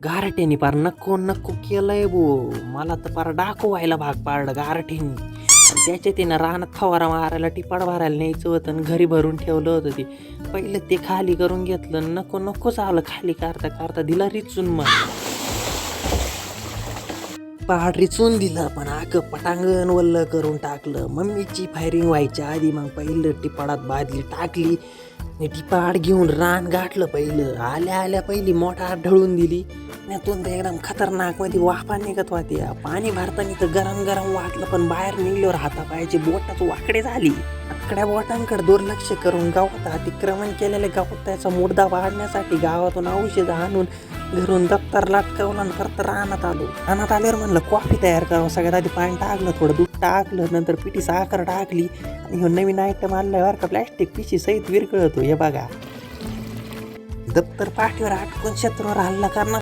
गारठ्यानी पार नको नको केलंय बो. मला तर पार डाकू व्हायला भाग पाडलं गारठ्यानी. आणि त्याच्या तिनं रानात फवारा मारायला टिपाड भरायला न्यायचं होतं आणि घरी भरून ठेवलं होतं ते. पहिलं ते खाली करून घेतलं, नको नको चावलं खाली करता करता दिला रिचून. मग पहाड रिचून दिलं, पण आग पटांगण वल्ल करून टाकलं. मम्मीची फायरिंग व्हायच्या आधी मग पहिलं टिपाडात बादली टाकली, टिपाड घेऊन रान गाठलं. पहिलं आल्या आल्या पहिली मोठा ढळून दिली. त्यातून तर एकदम खतरनाक मध्ये वाफा निघत होती. पाणी भरताना तर गरम गरम वाटलं, पण बाहेर निघल्यावर हातापायाची बोटच वाकडे झाली. आकड्या बोटांकडे दुर्लक्ष करून गावात अतिक्रमण केलेल्या गवताचा मुर्दा वाढण्यासाठी गावातून औषध आणून घरून दप्तर लटकवलं आणि परत रानात आलो. रानात आल्यावर म्हणलं कॉफी तयार करावं. सगळ्यात आधी पाणी टाकलं, थोडं दूध टाकलं, नंतर पिठी साखर टाकली आणि ह्यो नवीन आयटम आणल्यावर का प्लॅस्टिक पिशी सहित विरघळतो. हे बघा, दप्तर पाठीवर अटकून शत्रूवर हल्ला करणार